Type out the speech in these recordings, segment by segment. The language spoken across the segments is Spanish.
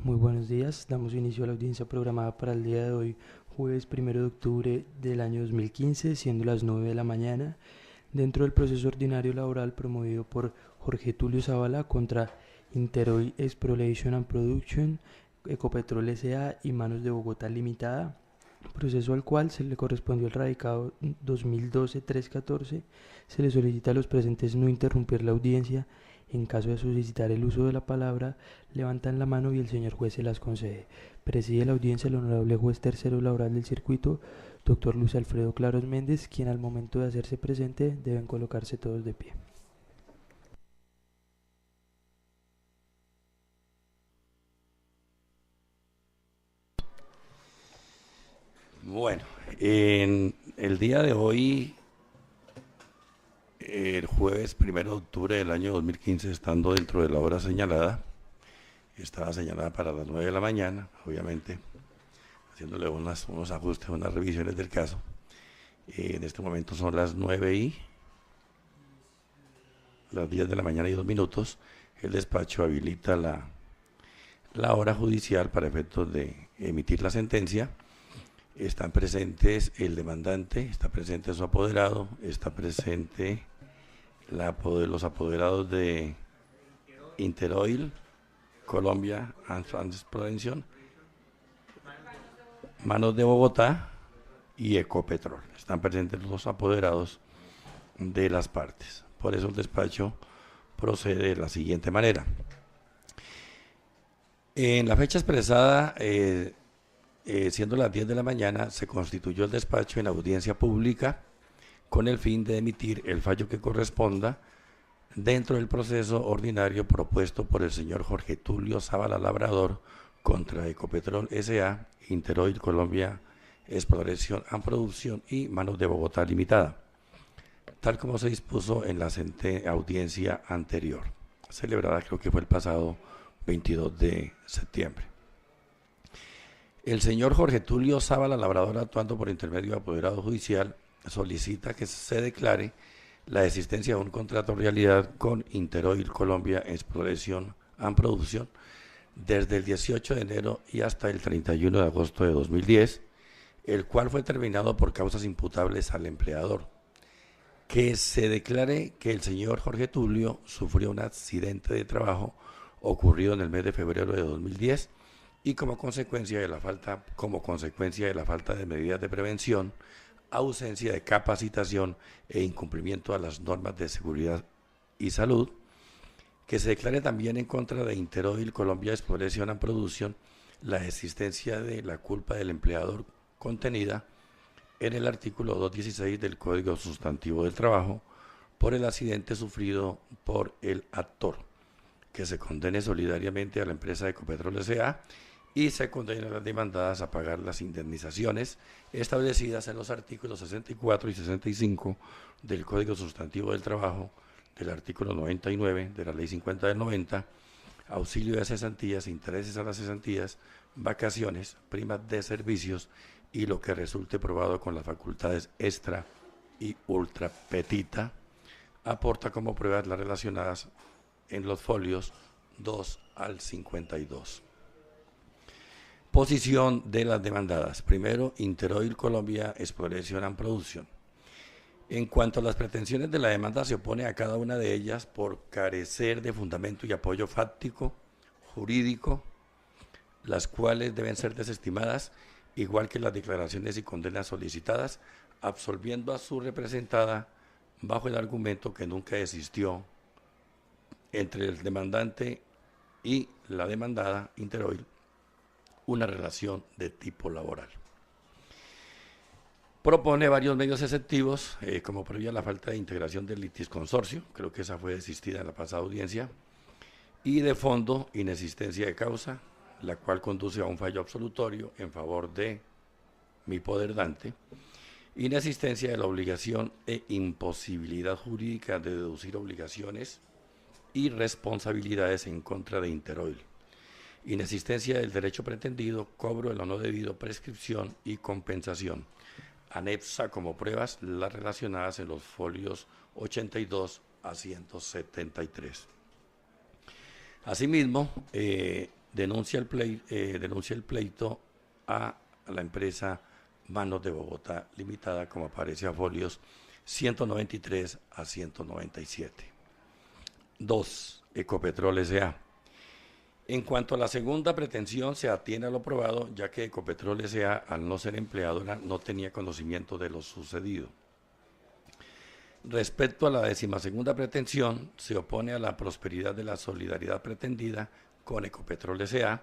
Muy buenos días, damos inicio a la audiencia programada para el día de hoy, jueves 1 de octubre del año 2015, siendo las 9 de la mañana, dentro del proceso ordinario laboral promovido por Jorge Tulio Zavala contra Interoil Exploration and Production, Ecopetrol S.A. y Manos de Bogotá Limitada, proceso al cual se le correspondió el radicado 2012-314. Se le solicita a los presentes no interrumpir la audiencia. En caso de solicitar el uso de la palabra, levantan la mano y el señor juez se las concede. Preside la audiencia el honorable juez tercero laboral del circuito, doctor Luis Alfredo Claros Méndez, quien al momento de hacerse presente deben colocarse todos de pie. Bueno, en el día de hoy, el jueves 1 de octubre del año 2015, estando dentro de la hora señalada, estaba señalada para las 9 de la mañana, obviamente, haciéndole unos ajustes, unas revisiones del caso. En este momento son las 10 de la mañana y 2 minutos. El despacho habilita la hora judicial para efectos de emitir la sentencia. Están presentes el demandante, está presente su apoderado, está presente los apoderados de Interoil, Colombia and Exploration, Manos de Bogotá y Ecopetrol. Están presentes los apoderados de las partes. Por eso el despacho procede de la siguiente manera. En la fecha expresada, siendo las 10 de la mañana, se constituyó el despacho en audiencia pública con el fin de emitir el fallo que corresponda dentro del proceso ordinario propuesto por el señor Jorge Tulio Zavala Labrador contra Ecopetrol S.A., Interoil Colombia Exploración and Producción y Manos de Bogotá Limitada, tal como se dispuso en la audiencia anterior, celebrada creo que fue el pasado 22 de septiembre. El señor Jorge Tulio Zavala Labrador, actuando por intermedio de apoderado judicial, solicita que se declare la existencia de un contrato de realidad con Interoil Colombia Exploración and Producción desde el 18 de enero y hasta el 31 de agosto de 2010, el cual fue terminado por causas imputables al empleador. Que se declare que el señor Jorge Tulio sufrió un accidente de trabajo ocurrido en el mes de febrero de 2010 y como consecuencia de la falta de medidas de prevención, ausencia de capacitación e incumplimiento a las normas de seguridad y salud. Que se declare también en contra de Interoil Colombia Exploración and Producción la existencia de la culpa del empleador contenida en el artículo 216 del Código Sustantivo del Trabajo por el accidente sufrido por el actor. Que se condene solidariamente a la empresa Ecopetrol S.A. y se condenen a las demandadas a pagar las indemnizaciones establecidas en los artículos 64 y 65 del Código Sustantivo del Trabajo, del artículo 99 de la Ley 50 del 90, auxilio de cesantías, intereses a las cesantías, vacaciones, primas de servicios y lo que resulte probado con las facultades extra y ultra petita. Aporta como pruebas las relacionadas en los folios 2 al 52. Posición de las demandadas. Primero, Interoil Colombia Exploración and Producción. En cuanto a las pretensiones de la demanda, se opone a cada una de ellas por carecer de fundamento y apoyo fáctico, jurídico, las cuales deben ser desestimadas, igual que las declaraciones y condenas solicitadas, absolviendo a su representada bajo el argumento que nunca existió entre el demandante y la demandada Interoil una relación de tipo laboral. Propone varios medios exceptivos, como previa la falta de integración del litisconsorcio, creo que esa fue desistida en la pasada audiencia, y de fondo, inexistencia de causa, la cual conduce a un fallo absolutorio en favor de mi poderdante, inexistencia de la obligación e imposibilidad jurídica de deducir obligaciones y responsabilidades en contra de Interoil, inexistencia del derecho pretendido, cobro de lo no debido, prescripción y compensación. Anexa como pruebas las relacionadas en los folios 82 a 173. Asimismo, denuncia el pleito a la empresa Manos de Bogotá Limitada, como aparece a folios 193 a 197. 2. Ecopetrol S.A. En cuanto a la segunda pretensión, se atiene a lo probado, ya que Ecopetrol S.A., al no ser empleadora, no tenía conocimiento de lo sucedido. Respecto a la 12ª pretensión, se opone a la prosperidad de la solidaridad pretendida con Ecopetrol S.A.,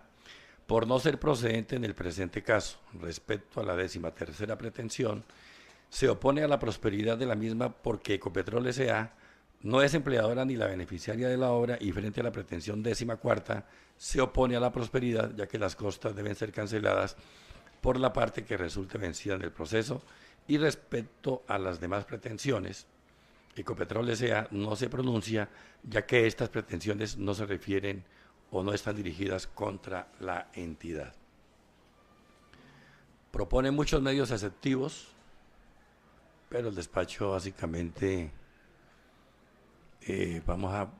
por no ser procedente en el presente caso. Respecto a la 13ª pretensión, se opone a la prosperidad de la misma porque Ecopetrol S.A. no es empleadora ni la beneficiaria de la obra, y frente a la pretensión 14ª se opone a la prosperidad, ya que las costas deben ser canceladas por la parte que resulte vencida en el proceso. Y respecto a las demás pretensiones, Ecopetrol S.A. no se pronuncia, ya que estas pretensiones no se refieren o no están dirigidas contra la entidad. Propone muchos medios exceptivos, pero el despacho básicamente vamos a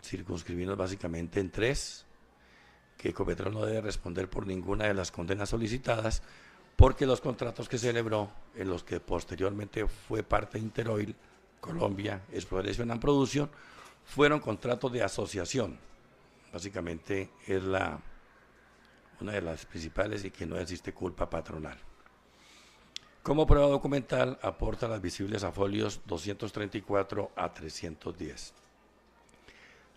circunscribirnos básicamente en 3: que Ecopetrol no debe responder por ninguna de las condenas solicitadas, porque los contratos que celebró, en los que posteriormente fue parte de Interoil Colombia Exploration and Production, fueron contratos de asociación. Básicamente es una de las principales, y que no existe culpa patronal. Como prueba documental, aporta las visibles a folios 234 a 310.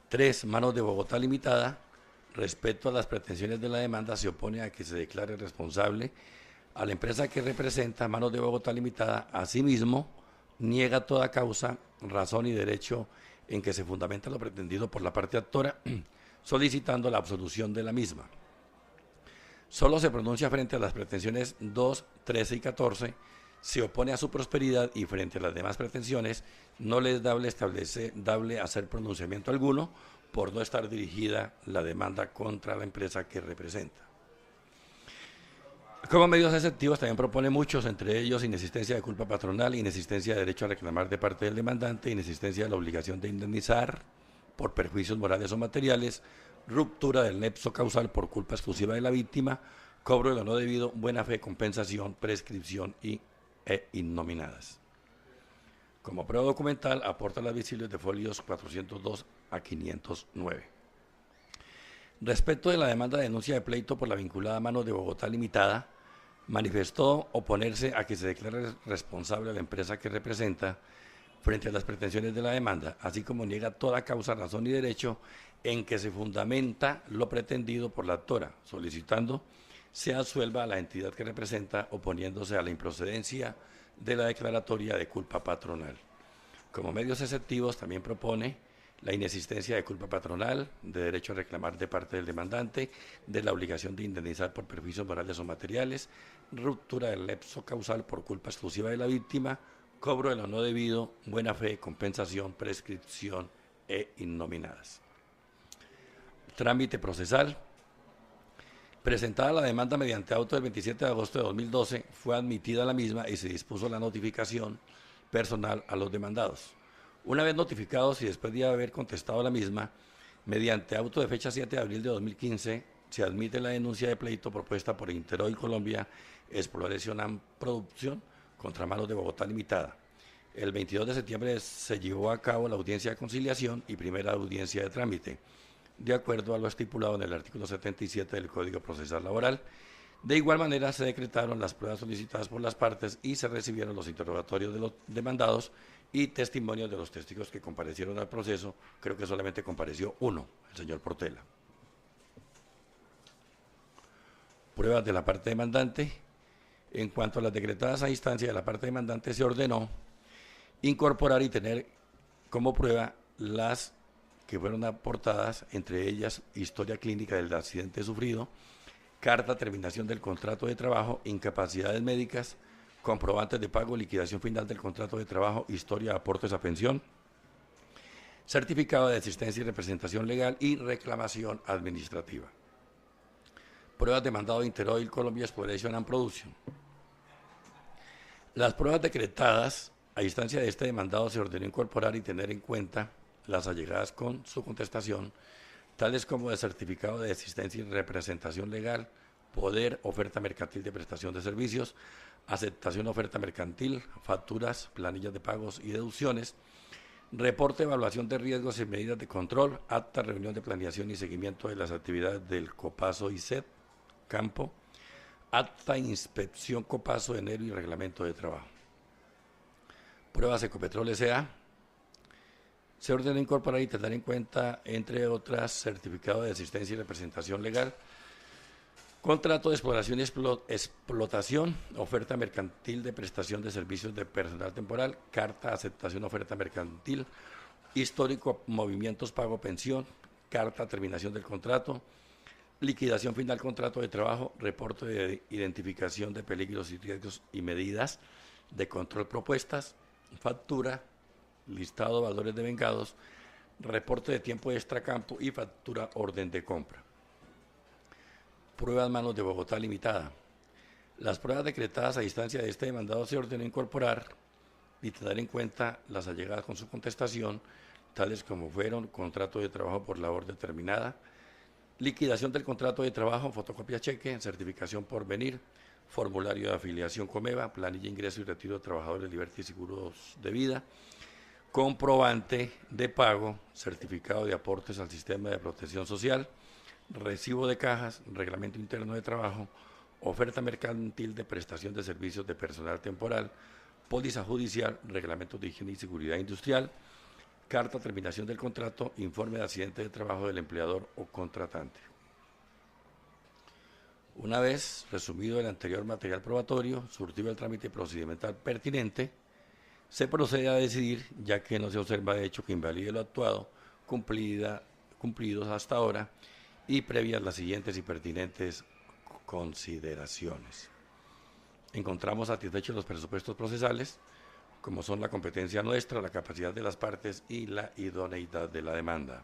3. Manos de Bogotá Limitada. Respecto a las pretensiones de la demanda, se opone a que se declare responsable a la empresa que representa. Manos de Bogotá Limitada, asimismo, niega toda causa, razón y derecho en que se fundamenta lo pretendido por la parte actora, solicitando la absolución de la misma. Solo se pronuncia frente a las pretensiones 2, 13 y 14, se opone a su prosperidad, y frente a las demás pretensiones no les dable hacer pronunciamiento alguno, por no estar dirigida la demanda contra la empresa que representa. Como medios exceptivos también propone muchos, entre ellos inexistencia de culpa patronal, inexistencia de derecho a reclamar de parte del demandante, inexistencia de la obligación de indemnizar por perjuicios morales o materiales, ruptura del nexo causal por culpa exclusiva de la víctima, cobro de lo no debido, buena fe, compensación, prescripción e innominadas. Como prueba documental, aporta las visibles de folios 402 a 509. Respecto de la demanda de denuncia de pleito por la vinculada Manos de Bogotá Limitada, manifestó oponerse a que se declare responsable a la empresa que representa frente a las pretensiones de la demanda, así como niega toda causa, razón y derecho en que se fundamenta lo pretendido por la actora, solicitando se absuelva a la entidad que representa, oponiéndose a la improcedencia de la declaratoria de culpa patronal. Como medios exceptivos también propone la inexistencia de culpa patronal, de derecho a reclamar de parte del demandante, de la obligación de indemnizar por perjuicios morales o materiales, ruptura del nexo causal por culpa exclusiva de la víctima, cobro de lo no debido, buena fe, compensación, prescripción e innominadas. Trámite procesal. Presentada la demanda mediante auto del 27 de agosto de 2012, fue admitida la misma y se dispuso la notificación personal a los demandados. Una vez notificados y después de haber contestado la misma, mediante auto de fecha 7 de abril de 2015, se admite la denuncia de pleito propuesta por Interoil Colombia Exploration and Production contra Manos de Bogotá Limitada. El 22 de septiembre se llevó a cabo la audiencia de conciliación y primera audiencia de trámite, de acuerdo a lo estipulado en el artículo 77 del Código Procesal Laboral. De igual manera, se decretaron las pruebas solicitadas por las partes y se recibieron los interrogatorios de los demandados y testimonios de los testigos que comparecieron al proceso. Creo que solamente compareció uno, el señor Portela. Pruebas de la parte demandante. En cuanto a las decretadas a instancia de la parte demandante, se ordenó incorporar y tener como prueba las que fueron aportadas, entre ellas historia clínica del accidente sufrido, carta de terminación del contrato de trabajo, incapacidades médicas, comprobantes de pago, liquidación final del contrato de trabajo, historia de aportes a pensión, certificado de asistencia y representación legal y reclamación administrativa. Pruebas de mandado de Interoil Colombia Exploration and Production. Las pruebas decretadas a instancia de este demandado se ordenó incorporar y tener en cuenta las allegadas con su contestación, tales como de certificado de existencia y representación legal, poder, oferta mercantil de prestación de servicios, aceptación oferta mercantil, facturas, planillas de pagos y deducciones, reporte de evaluación de riesgos y medidas de control, acta, reunión de planeación y seguimiento de las actividades del COPASO y SET, campo, acta, inspección COPASO de enero y reglamento de trabajo. Pruebas Ecopetrol S.A. Se ordena incorporar y tener en cuenta, entre otras, certificado de existencia y representación legal, contrato de exploración y explotación, oferta mercantil de prestación de servicios de personal temporal, carta de aceptación oferta mercantil, histórico movimientos pago pensión, carta de terminación del contrato, liquidación final contrato de trabajo, reporte de identificación de peligros y riesgos y medidas de control propuestas, factura, listado de valores devengados, reporte de tiempo de extracampo y factura orden de compra. Pruebas Manos de Bogotá Limitada. Las pruebas decretadas a distancia de este demandado se ordenó incorporar y tener en cuenta las allegadas con su contestación, tales como fueron contrato de trabajo por labor determinada, liquidación del contrato de trabajo, fotocopia cheque, certificación por venir, formulario de afiliación Comeva, planilla ingreso y retiro de trabajadores, libertad y seguros de vida, comprobante de pago, certificado de aportes al sistema de protección social, recibo de cajas, reglamento interno de trabajo, oferta mercantil de prestación de servicios de personal temporal, póliza judicial, reglamento de higiene y seguridad industrial, carta de terminación del contrato, informe de accidente de trabajo del empleador o contratante. Una vez resumido el anterior material probatorio, surtido el trámite procedimental pertinente, se procede a decidir, ya que no se observa de hecho que invalide lo actuado, cumplidos hasta ahora, y previas las siguientes y pertinentes consideraciones. Encontramos satisfechos los presupuestos procesales, como son la competencia nuestra, la capacidad de las partes y la idoneidad de la demanda.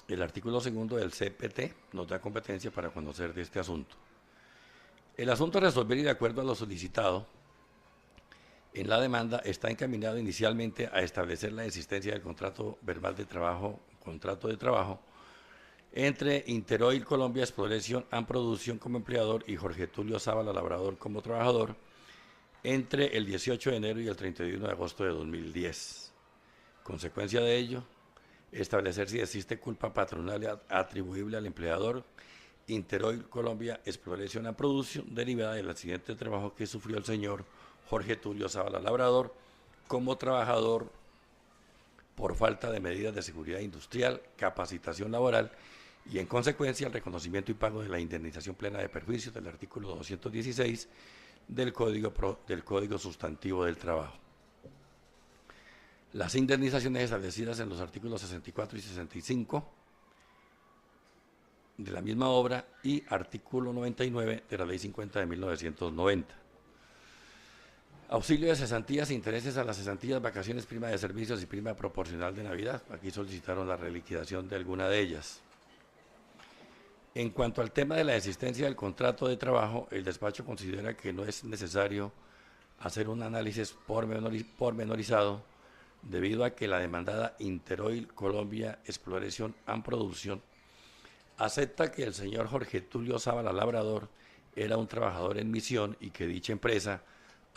El artículo 2 del CPT nos da competencia para conocer de este asunto. El asunto a resolver y de acuerdo a lo solicitado en la demanda está encaminado inicialmente a establecer la existencia del contrato verbal de trabajo, contrato de trabajo, entre Interoil Colombia Exploration and Production como empleador y Jorge Tulio Zábala Labrador como trabajador entre el 18 de enero y el 31 de agosto de 2010. Consecuencia de ello, establecer si existe culpa patronal atribuible al empleador Interoil Colombia Exploration and Production derivada del accidente de trabajo que sufrió el señor Jorge Tulio Zábala Labrador como trabajador por falta de medidas de seguridad industrial, capacitación laboral y en consecuencia el reconocimiento y pago de la indemnización plena de perjuicios del artículo 216 del Código Sustantivo del Trabajo. Las indemnizaciones establecidas en los artículos 64 y 65 de la misma obra y artículo 99 de la Ley 50 de 1990. Auxilio de cesantías e intereses a las cesantías, vacaciones, prima de servicios y prima proporcional de Navidad. Aquí solicitaron la reliquidación de alguna de ellas. En cuanto al tema de la existencia del contrato de trabajo, el despacho considera que no es necesario hacer un análisis pormenorizado debido a que la demandada Interoil Colombia Exploration and Production acepta que el señor Jorge Tulio Zábala Labrador era un trabajador en misión y que dicha empresa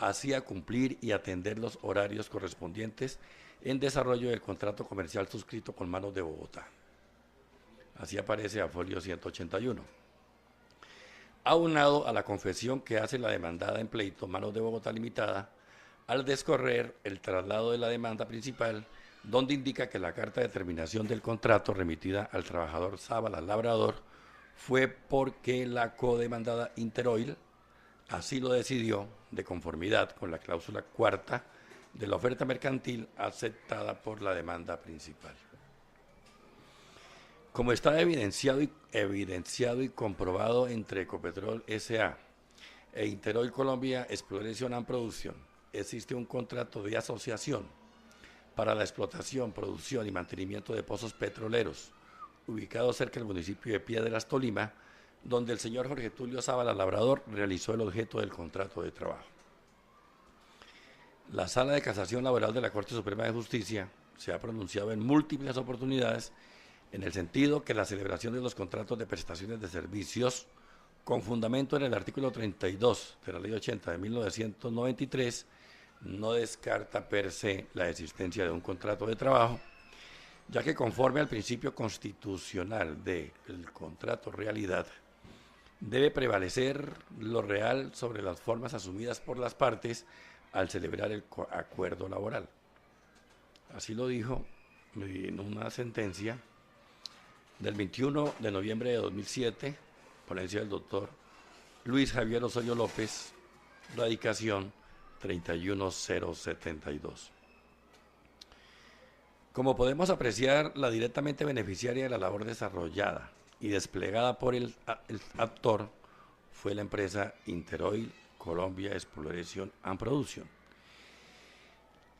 hacía cumplir y atender los horarios correspondientes en desarrollo del contrato comercial suscrito con Manos de Bogotá. Así aparece a folio 181. Aunado a la confesión que hace la demandada en pleito Manos de Bogotá Limitada, al descorrer el traslado de la demanda principal, donde indica que la carta de terminación del contrato remitida al trabajador Zábala Labrador fue porque la codemandada Interoil así lo decidió de conformidad con la cláusula cuarta de la oferta mercantil aceptada por la demanda principal. Como está evidenciado y comprobado entre Ecopetrol S.A. e Interoil Colombia Exploration and Production, existe un contrato de asociación para la explotación, producción y mantenimiento de pozos petroleros, ubicado cerca del municipio de Piedras, Tolima, donde el señor Jorge Tulio Zábala Labrador realizó el objeto del contrato de trabajo. La Sala de Casación Laboral de la Corte Suprema de Justicia se ha pronunciado en múltiples oportunidades en el sentido que la celebración de los contratos de prestaciones de servicios, con fundamento en el artículo 32 de la Ley 80 de 1993, no descarta per se la existencia de un contrato de trabajo, ya que conforme al principio constitucional del contrato realidad, debe prevalecer lo real sobre las formas asumidas por las partes al celebrar el acuerdo laboral. Así lo dijo en una sentencia del 21 de noviembre de 2007, ponencia del doctor Luis Javier Osorio López, radicación 31072. Como podemos apreciar, la directamente beneficiaria de la labor desarrollada y desplegada por el actor fue la empresa Interoil Colombia Exploration and Production,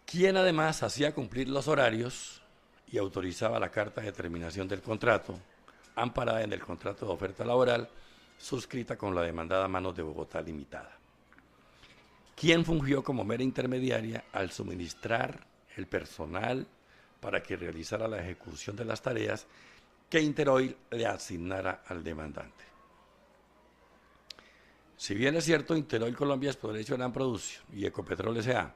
quien además hacía cumplir los horarios y autorizaba la carta de terminación del contrato, amparada en el contrato de oferta laboral suscrita con la demandada Manos de Bogotá Limitada, quien fungió como mera intermediaria al suministrar el personal para que realizara la ejecución de las tareas que Interoil le asignara al demandante. Si bien es cierto, Interoil Colombia Exploration and Production y Ecopetrol S.A.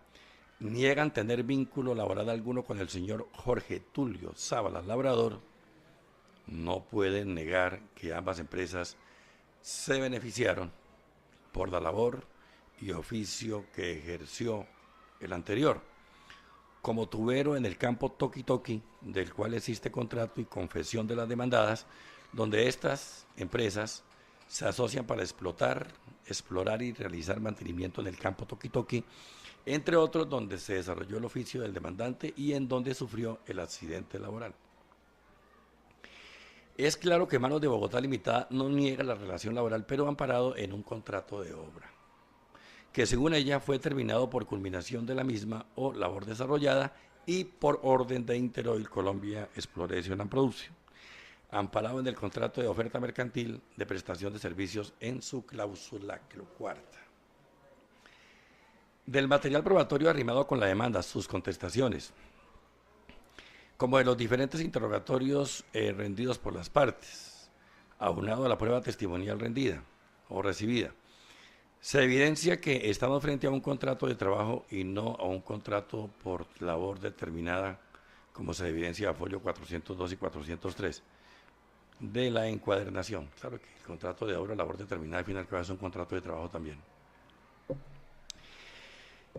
niegan tener vínculo laboral alguno con el señor Jorge Tulio Sábalas Labrador, no pueden negar que ambas empresas se beneficiaron por la labor y oficio que ejerció el anterior, como tubero en el campo Toki Toki, del cual existe contrato y confesión de las demandadas, donde estas empresas se asocian para explorar y realizar mantenimiento en el campo Toki Toki, entre otros donde se desarrolló el oficio del demandante y en donde sufrió el accidente laboral. Es claro que Manos de Bogotá Limitada no niega la relación laboral, pero amparado en un contrato de obra, que según ella fue terminado por culminación de la misma o labor desarrollada y por orden de Interoil Colombia Exploration and Production, amparado en el contrato de oferta mercantil de prestación de servicios en su cláusula cuarta. Del material probatorio arrimado con la demanda, sus contestaciones, como de los diferentes interrogatorios rendidos por las partes, aunado a la prueba testimonial rendida o recibida, se evidencia que estamos frente a un contrato de trabajo y no a un contrato por labor determinada, como se evidencia a folio 402 y 403 de la encuadernación. Claro que el contrato de obra, labor determinada, al final es un contrato de trabajo también.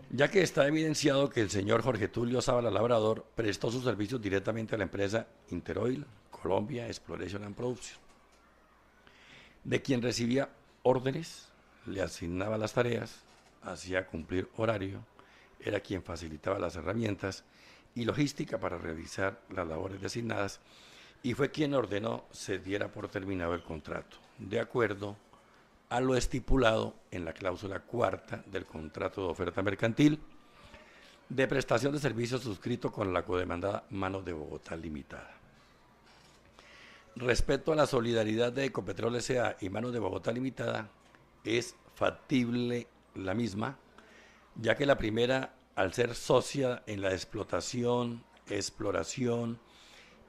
Ya que está evidenciado que el señor Jorge Tulio Sábalas Labrador prestó sus servicios directamente a la empresa Interoil Colombia Exploration and Production, de quien recibía órdenes, le asignaba las tareas, hacía cumplir horario, era quien facilitaba las herramientas y logística para realizar las labores designadas, y fue quien ordenó se diera por terminado el contrato, de acuerdo a lo estipulado en la cláusula cuarta del contrato de oferta mercantil de prestación de servicios suscrito con la codemandada Manos de Bogotá Limitada. Respecto a la solidaridad de Ecopetrol S.A. y Manos de Bogotá Limitada, es factible la misma, ya que la primera, al ser socia en la explotación, exploración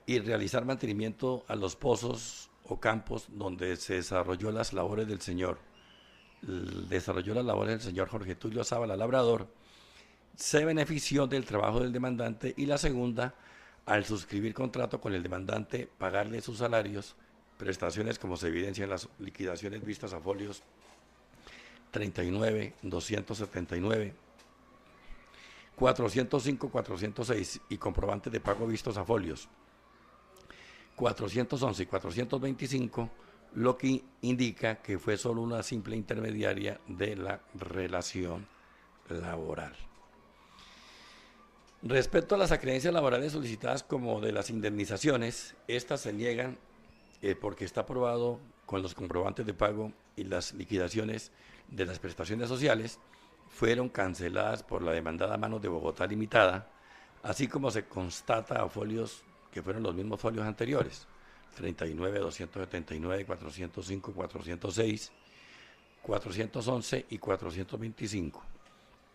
y realizar mantenimiento a los pozos o campos donde se desarrolló las labores del señor Jorge Tulio Sábalas Labrador, se benefició del trabajo del demandante, y la segunda, al suscribir contrato con el demandante, pagarle sus salarios, prestaciones como se evidencia en las liquidaciones vistas a folios 39, 279, 405, 406 y comprobantes de pago vistos a folios 411 y 425, lo que indica que fue solo una simple intermediaria de la relación laboral. Respecto a las acreencias laborales solicitadas como de las indemnizaciones, estas se niegan porque está aprobado con los comprobantes de pago y las liquidaciones de las prestaciones sociales fueron canceladas por la demandada Manos de Bogotá Limitada, así como se constata a folios que fueron los mismos folios anteriores, 39, 279, 405, 406, 411 y 425,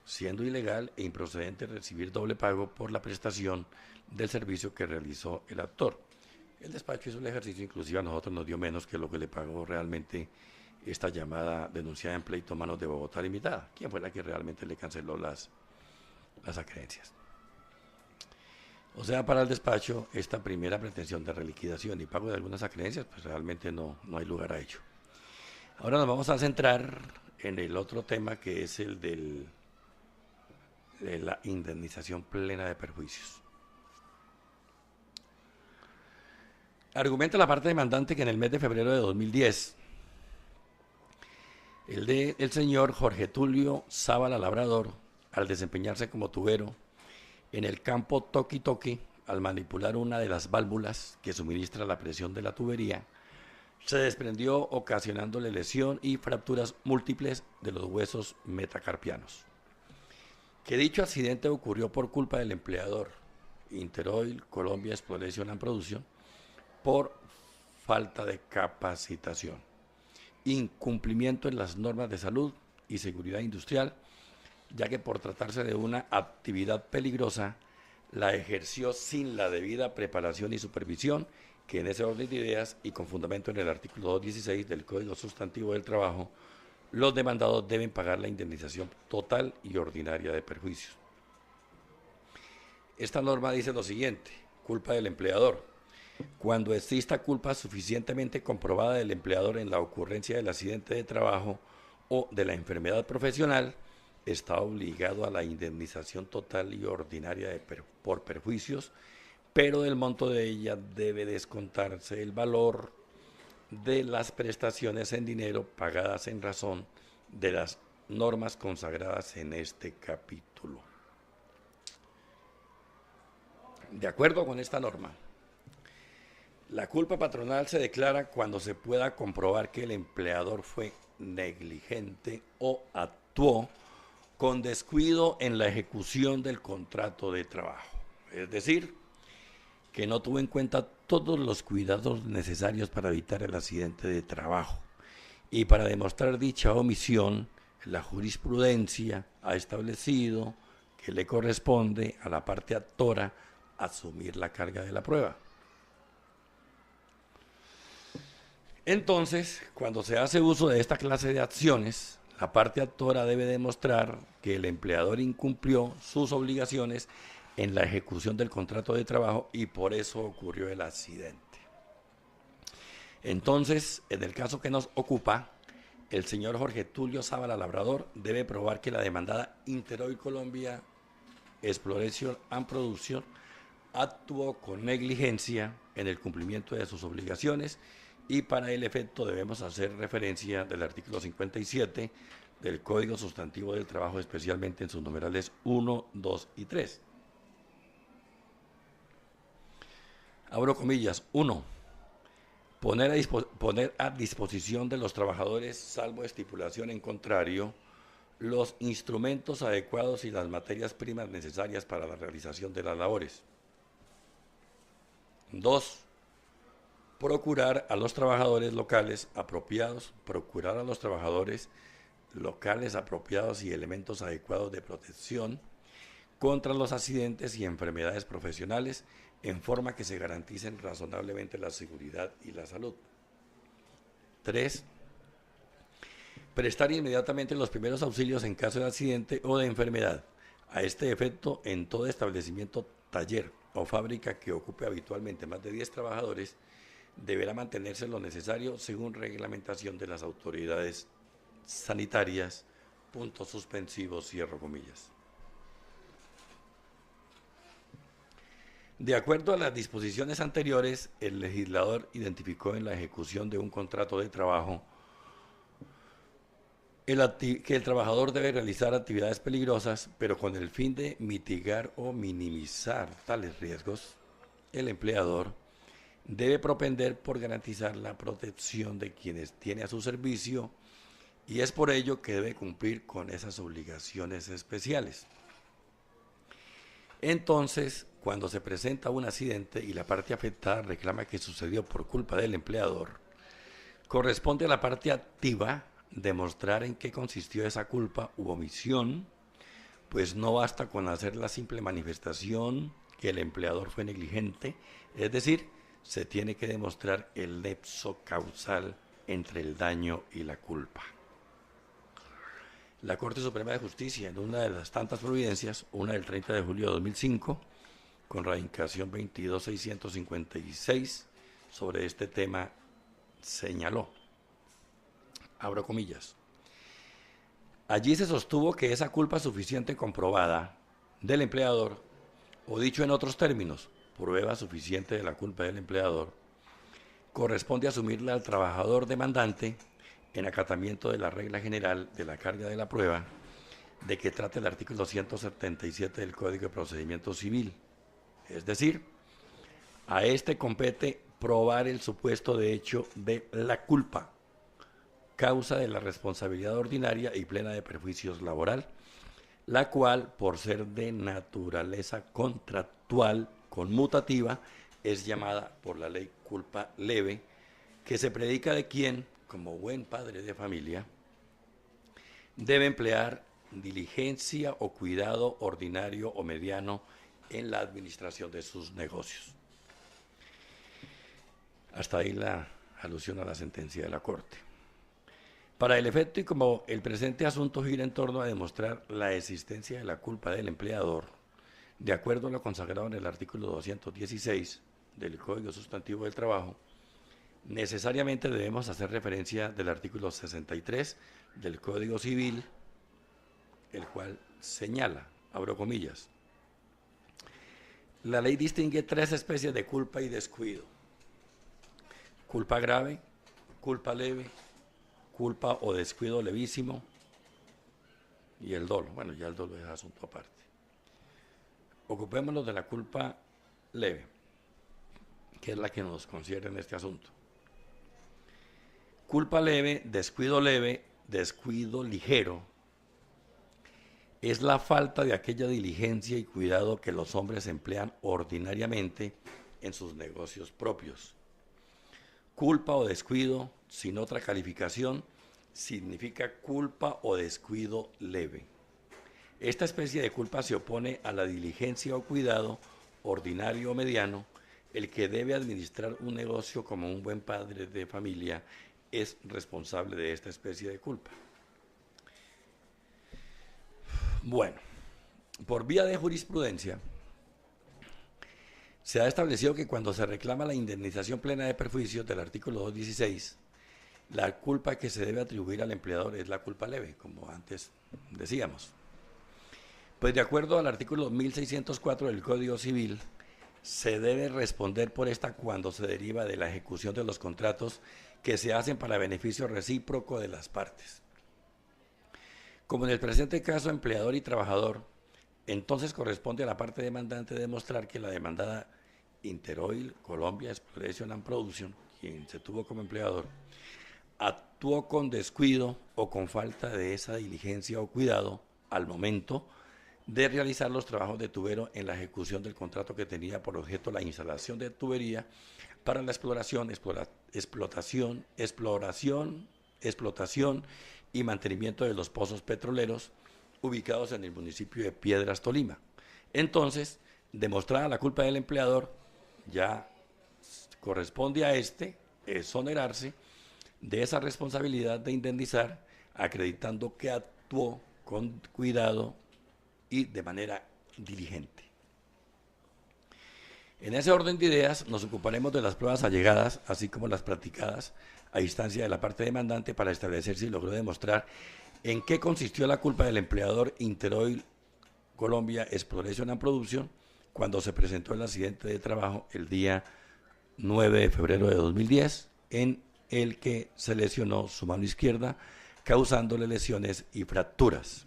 siendo ilegal e improcedente recibir doble pago por la prestación del servicio que realizó el actor, El despacho hizo el ejercicio, inclusive a nosotros nos dio menos que lo que le pagó realmente esta llamada denunciada en pleito manos de Bogotá Limitada, quien fue la que realmente le canceló las acreencias. O sea, para el despacho, esta primera pretensión de reliquidación y pago de algunas acreencias, pues realmente no hay lugar a ello. Ahora nos vamos a centrar en el otro tema, que es el de la indemnización plena de perjuicios. Argumenta la parte demandante que en el mes de febrero de 2010, el señor Jorge Tulio Zábala Labrador, al desempeñarse como tubero en el campo Toqui Toqui, al manipular una de las válvulas que suministra la presión de la tubería, se desprendió ocasionándole lesión y fracturas múltiples de los huesos metacarpianos. Que dicho accidente ocurrió por culpa del empleador Interoil Colombia Exploration and Production por falta de capacitación, incumplimiento en las normas de salud y seguridad industrial, ya que por tratarse de una actividad peligrosa, la ejerció sin la debida preparación y supervisión, que en ese orden de ideas y con fundamento en el artículo 216 del Código Sustantivo del Trabajo, los demandados deben pagar la indemnización total y ordinaria de perjuicios. Esta norma dice lo siguiente: culpa del empleador. Cuando exista culpa suficientemente comprobada del empleador en la ocurrencia del accidente de trabajo o de la enfermedad profesional, está obligado a la indemnización total y ordinaria por perjuicios, pero del monto de ella debe descontarse el valor de las prestaciones en dinero pagadas en razón de las normas consagradas en este capítulo. De acuerdo con esta norma, la culpa patronal se declara cuando se pueda comprobar que el empleador fue negligente o actuó con descuido en la ejecución del contrato de trabajo. Es decir, que no tuvo en cuenta todos los cuidados necesarios para evitar el accidente de trabajo. Y para demostrar dicha omisión, la jurisprudencia ha establecido que le corresponde a la parte actora asumir la carga de la prueba. Entonces, cuando se hace uso de esta clase de acciones, la parte actora debe demostrar que el empleador incumplió sus obligaciones en la ejecución del contrato de trabajo y por eso ocurrió el accidente. Entonces, en el caso que nos ocupa, el señor Jorge Tulio Zábala Labrador debe probar que la demandada Interoil Colombia Exploration and Production actuó con negligencia en el cumplimiento de sus obligaciones, y para el efecto debemos hacer referencia del artículo 57 del Código Sustantivo del Trabajo, especialmente en sus numerales 1, 2 y 3. Abro comillas. 1. Poner a disposición de los trabajadores, salvo estipulación en contrario, los instrumentos adecuados y las materias primas necesarias para la realización de las labores. 2. Procurar a los trabajadores locales apropiados y elementos adecuados de protección contra los accidentes y enfermedades profesionales, en forma que se garanticen razonablemente la seguridad y la salud. 3. Prestar inmediatamente los primeros auxilios en caso de accidente o de enfermedad. A este efecto, en todo establecimiento, taller o fábrica que ocupe habitualmente más de 10 trabajadores, deberá mantenerse lo necesario según reglamentación de las autoridades sanitarias. Puntos suspensivos, cierro comillas. De acuerdo a las disposiciones anteriores, el legislador identificó en la ejecución de un contrato de trabajo que el trabajador debe realizar actividades peligrosas, pero con el fin de mitigar o minimizar tales riesgos, el empleador debe propender por garantizar la protección de quienes tiene a su servicio, y es por ello que debe cumplir con esas obligaciones especiales. Entonces, cuando se presenta un accidente y la parte afectada reclama que sucedió por culpa del empleador, corresponde a la parte activa demostrar en qué consistió esa culpa u omisión, pues no basta con hacer la simple manifestación que el empleador fue negligente, es decir, se tiene que demostrar el nexo causal entre el daño y la culpa. La Corte Suprema de Justicia, en una de las tantas providencias, una del 30 de julio de 2005, con radicación 22.656, sobre este tema señaló, abro comillas, allí se sostuvo que esa culpa suficiente comprobada del empleador, o dicho en otros términos, prueba suficiente de la culpa del empleador, corresponde asumirla al trabajador demandante en acatamiento de la regla general de la carga de la prueba de que trata el artículo 177 del Código de Procedimiento Civil. Es decir, a este compete probar el supuesto de hecho de la culpa, causa de la responsabilidad ordinaria y plena de perjuicios laboral, la cual, por ser de naturaleza contractual conmutativa, es llamada por la ley culpa leve, que se predica de quien, como buen padre de familia, debe emplear diligencia o cuidado ordinario o mediano en la administración de sus negocios. Hasta ahí la alusión a la sentencia de la Corte. Para el efecto, y como el presente asunto gira en torno a demostrar la existencia de la culpa del empleador, de acuerdo a lo consagrado en el artículo 216 del Código Sustantivo del Trabajo, necesariamente debemos hacer referencia del artículo 63 del Código Civil, el cual señala, abro comillas, la ley distingue tres especies de culpa y descuido: culpa grave, culpa leve, culpa o descuido levísimo y el dolo. Bueno, ya el dolo es asunto aparte. Ocupémonos de la culpa leve, que es la que nos concierne en este asunto. Culpa leve, descuido ligero, es la falta de aquella diligencia y cuidado que los hombres emplean ordinariamente en sus negocios propios. Culpa o descuido, sin otra calificación, significa culpa o descuido leve. Esta especie de culpa se opone a la diligencia o cuidado ordinario o mediano. El que debe administrar un negocio como un buen padre de familia es responsable de esta especie de culpa. Bueno, por vía de jurisprudencia, se ha establecido que cuando se reclama la indemnización plena de perjuicios del artículo 216, la culpa que se debe atribuir al empleador es la culpa leve, como antes decíamos. Pues de acuerdo al artículo 1604 del Código Civil, se debe responder por esta cuando se deriva de la ejecución de los contratos que se hacen para beneficio recíproco de las partes. Como en el presente caso empleador y trabajador, entonces corresponde a la parte demandante demostrar que la demandada Interoil Colombia Exploration and Production, quien se tuvo como empleador, actuó con descuido o con falta de esa diligencia o cuidado al momento de realizar los trabajos de tubero en la ejecución del contrato que tenía por objeto la instalación de tubería para la exploración y mantenimiento de los pozos petroleros ubicados en el municipio de Piedras, Tolima. Entonces, demostrada la culpa del empleador, ya corresponde a este exonerarse de esa responsabilidad de indemnizar, acreditando que actuó con cuidado y de manera diligente. En ese orden de ideas nos ocuparemos de las pruebas allegadas, así como las practicadas a instancia de la parte demandante para establecer si logró demostrar en qué consistió la culpa del empleador Interoil Colombia Exploration and Production cuando se presentó el accidente de trabajo el día 9 de febrero de 2010, en el que se lesionó su mano izquierda, causándole lesiones y fracturas.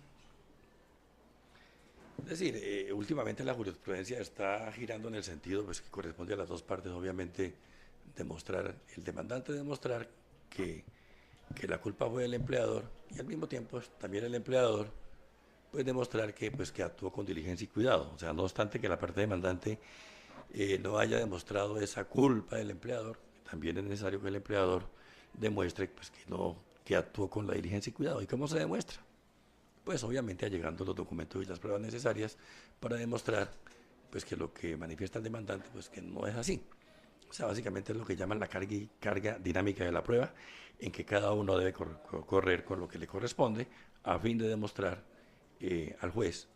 Es decir, últimamente la jurisprudencia está girando en el sentido pues, que corresponde a las dos partes, obviamente, demostrar, el demandante demostrar que la culpa fue del empleador y al mismo tiempo también el empleador pues demostrar que actuó con diligencia y cuidado. O sea, no obstante que la parte demandante no haya demostrado esa culpa del empleador, también es necesario que el empleador demuestre pues, que actuó con la diligencia y cuidado. ¿Y cómo se demuestra? Pues obviamente allegando los documentos y las pruebas necesarias para demostrar pues, que lo que manifiesta el demandante pues, que no es así. O sea, básicamente es lo que llaman la carga dinámica de la prueba, en que cada uno debe correr con lo que le corresponde a fin de demostrar al juez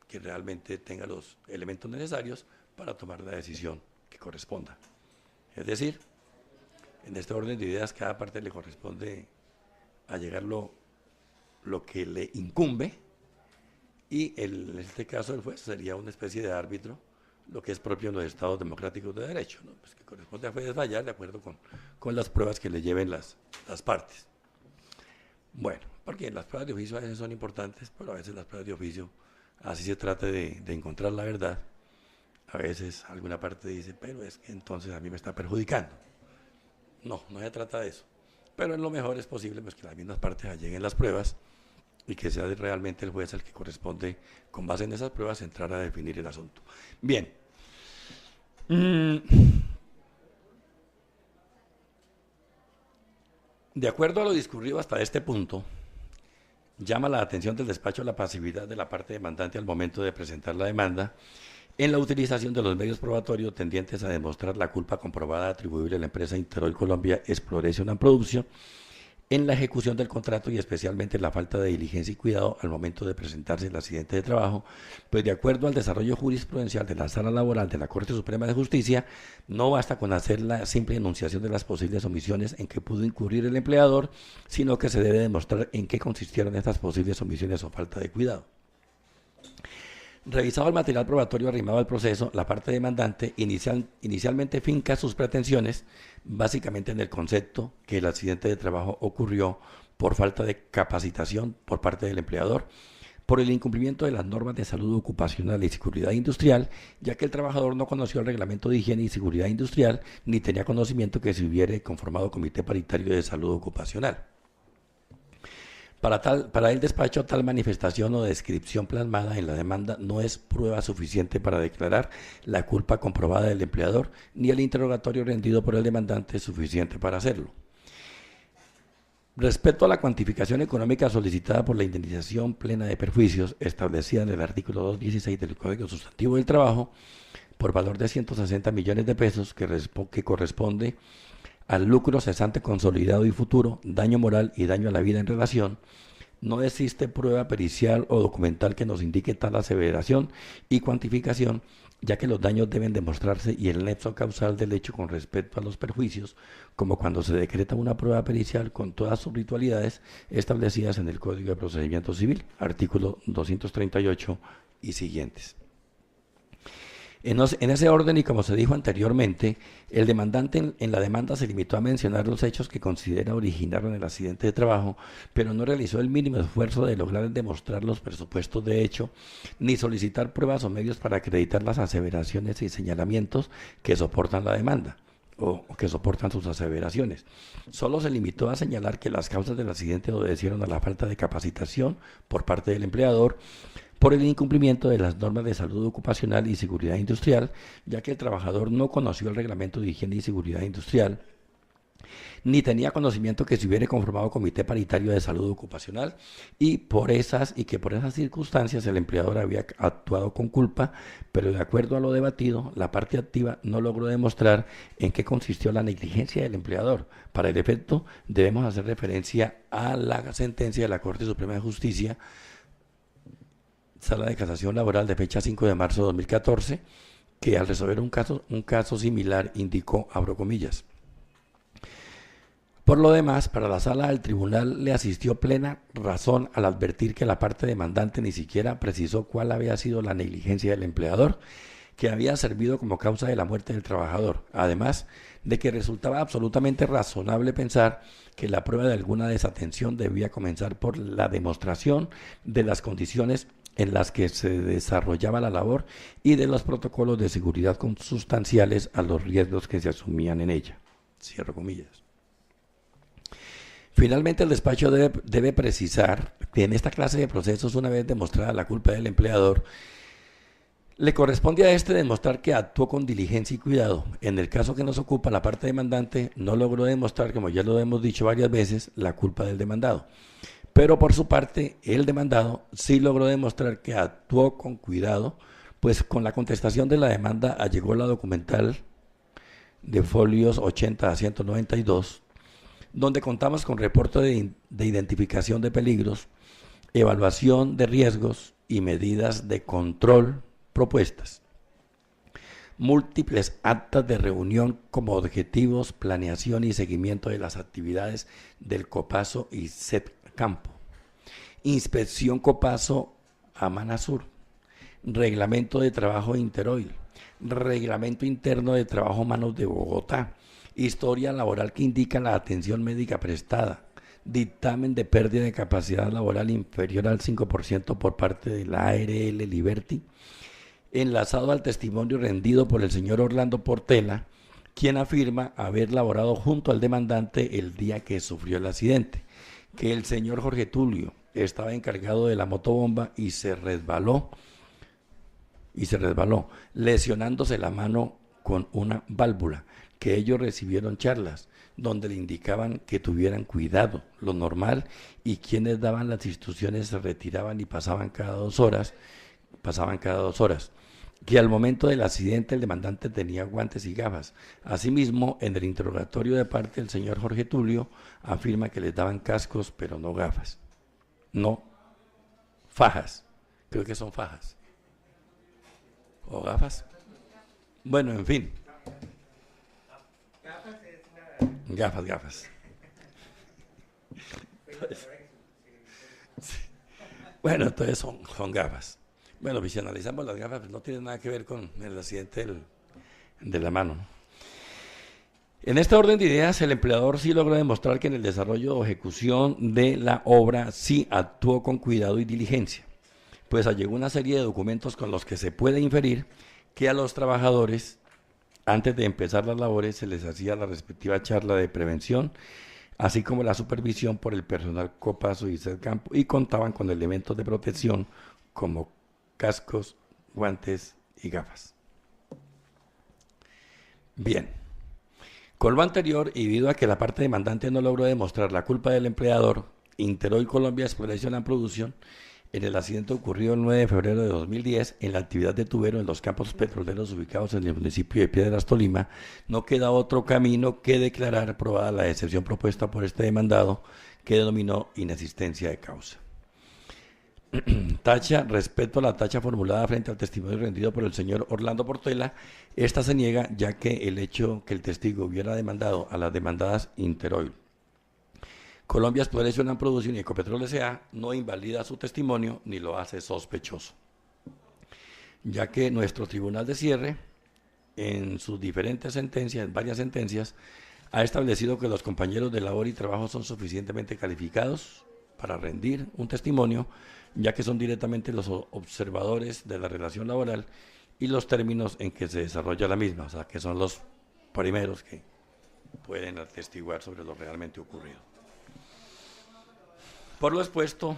que realmente tenga los elementos necesarios para tomar la decisión que corresponda. Es decir, en este orden de ideas, cada parte le corresponde allegar lo que le incumbe, y en este caso el juez sería una especie de árbitro, lo que es propio en los estados democráticos de derecho, ¿no? Pues que corresponde al juez fallar de acuerdo con las pruebas que le lleven las partes. Bueno, porque las pruebas de oficio a veces son importantes, pero a veces las pruebas de oficio, así se trata de encontrar la verdad, a veces alguna parte dice, pero es que entonces a mí me está perjudicando. No, no se trata de eso. Pero en lo mejor es posible pues, que las mismas partes alleguen las pruebas y que sea realmente el juez el que corresponde, con base en esas pruebas, entrar a definir el asunto. Bien. De acuerdo a lo discurrido hasta este punto, llama la atención del despacho la pasividad de la parte demandante al momento de presentar la demanda en la utilización de los medios probatorios tendientes a demostrar la culpa comprobada atribuible a la empresa Interoil Colombia Exploration and Production en la ejecución del contrato y especialmente la falta de diligencia y cuidado al momento de presentarse el accidente de trabajo, pues de acuerdo al desarrollo jurisprudencial de la Sala Laboral de la Corte Suprema de Justicia, no basta con hacer la simple enunciación de las posibles omisiones en que pudo incurrir el empleador, sino que se debe demostrar en qué consistieron estas posibles omisiones o falta de cuidado. Revisado el material probatorio arrimado al proceso, la parte demandante inicialmente finca sus pretensiones básicamente en el concepto que el accidente de trabajo ocurrió por falta de capacitación por parte del empleador, por el incumplimiento de las normas de salud ocupacional y seguridad industrial, ya que el trabajador no conoció el reglamento de higiene y seguridad industrial ni tenía conocimiento que se hubiera conformado comité paritario de salud ocupacional. Para el despacho, tal manifestación o descripción plasmada en la demanda no es prueba suficiente para declarar la culpa comprobada del empleador, ni el interrogatorio rendido por el demandante es suficiente para hacerlo. Respecto a la cuantificación económica solicitada por la indemnización plena de perjuicios, establecida en el artículo 216 del Código Sustantivo del Trabajo, por valor de 160 millones de pesos, que corresponde al lucro cesante consolidado y futuro, daño moral y daño a la vida en relación, no existe prueba pericial o documental que nos indique tal aseveración y cuantificación, ya que los daños deben demostrarse y el nexo causal del hecho con respecto a los perjuicios, como cuando se decreta una prueba pericial con todas sus ritualidades establecidas en el Código de Procedimiento Civil, artículo 238 y siguientes. En ese orden, y como se dijo anteriormente, el demandante en la demanda se limitó a mencionar los hechos que considera originaron el accidente de trabajo, pero no realizó el mínimo esfuerzo de lograr demostrar los presupuestos de hecho, ni solicitar pruebas o medios para acreditar las aseveraciones y señalamientos que soportan la demanda o que soportan sus aseveraciones. Solo se limitó a señalar que las causas del accidente obedecieron a la falta de capacitación por parte del empleador, por el incumplimiento de las normas de salud ocupacional y seguridad industrial, ya que el trabajador no conoció el reglamento de higiene y seguridad industrial, ni tenía conocimiento que se hubiera conformado comité paritario de salud ocupacional y que por esas circunstancias el empleador había actuado con culpa, pero de acuerdo a lo debatido, la parte activa no logró demostrar en qué consistió la negligencia del empleador. Para el efecto, debemos hacer referencia a la sentencia de la Corte Suprema de Justicia, Sala de Casación Laboral de fecha 5 de marzo de 2014, que al resolver un caso similar indicó, abro comillas: por lo demás, para la sala del tribunal le asistió plena razón al advertir que la parte demandante ni siquiera precisó cuál había sido la negligencia del empleador que había servido como causa de la muerte del trabajador, además de que resultaba absolutamente razonable pensar que la prueba de alguna desatención debía comenzar por la demostración de las condiciones en las que se desarrollaba la labor y de los protocolos de seguridad consustanciales a los riesgos que se asumían en ella. Cierro comillas. Finalmente, el despacho debe precisar que en esta clase de procesos, una vez demostrada la culpa del empleador, le corresponde a este demostrar que actuó con diligencia y cuidado. En el caso que nos ocupa, la parte demandante no logró demostrar, como ya lo hemos dicho varias veces, la culpa del demandado. Pero por su parte, el demandado sí logró demostrar que actuó con cuidado, pues con la contestación de la demanda allegó la documental de folios 80 a 192, donde contamos con reporte de identificación de peligros, evaluación de riesgos y medidas de control propuestas. Múltiples actas de reunión como objetivos, planeación y seguimiento de las actividades del COPASO y CETCampo. Inspección COPASO a Manasur. Reglamento de trabajo Interoil. Reglamento interno de trabajo Manos de Bogotá. Historia laboral que indica la atención médica prestada. Dictamen de pérdida de capacidad laboral inferior al 5% por parte de la ARL Liberty, enlazado al testimonio rendido por el señor Orlando Portela, quien afirma haber laborado junto al demandante el día que sufrió el accidente, que el señor Jorge Tulio estaba encargado de la motobomba y se resbaló, lesionándose la mano con una válvula, que ellos recibieron charlas donde le indicaban que tuvieran cuidado, lo normal, y quienes daban las instrucciones se retiraban y pasaban cada 2 horas, que al momento del accidente el demandante tenía guantes y gafas. Asimismo, en el interrogatorio de parte del señor Jorge Tulio, afirma que les daban cascos, pero no gafas. No, fajas. Creo que son fajas. ¿O gafas? Bueno, en fin. Gafas. Bueno, entonces son gafas. Bueno, pues si analizamos las gafas, pues no tiene nada que ver con el accidente de la mano, ¿no? En este orden de ideas, el empleador sí logró demostrar que en el desarrollo o ejecución de la obra sí actuó con cuidado y diligencia, pues allegó una serie de documentos con los que se puede inferir que a los trabajadores, antes de empezar las labores, se les hacía la respectiva charla de prevención, así como la supervisión por el personal COPASO y CETCampo, y contaban con elementos de protección como cascos, guantes y gafas. Bien. Con lo anterior, y debido a que la parte demandante no logró demostrar la culpa del empleador, Interoil Colombia Exploration and Production, en el accidente ocurrido el 9 de febrero de 2010, en la actividad de tubero en los campos petroleros ubicados en el municipio de Piedras, Tolima, no queda otro camino que declarar aprobada la excepción propuesta por este demandado, que denominó inexistencia de causa. Tacha, respecto a la tacha formulada frente al testimonio rendido por el señor Orlando Portela, esta se niega, ya que el hecho que el testigo hubiera demandado a las demandadas Interoil, Colombia Exploration and Production y Ecopetrol S.A. no invalida su testimonio ni lo hace sospechoso, ya que nuestro tribunal de cierre, en sus diferentes sentencias, en varias sentencias, ha establecido que los compañeros de labor y trabajo son suficientemente calificados para rendir un testimonio, ya que son directamente los observadores de la relación laboral y los términos en que se desarrolla la misma, o sea, que son los primeros que pueden atestiguar sobre lo realmente ocurrido. Por lo expuesto,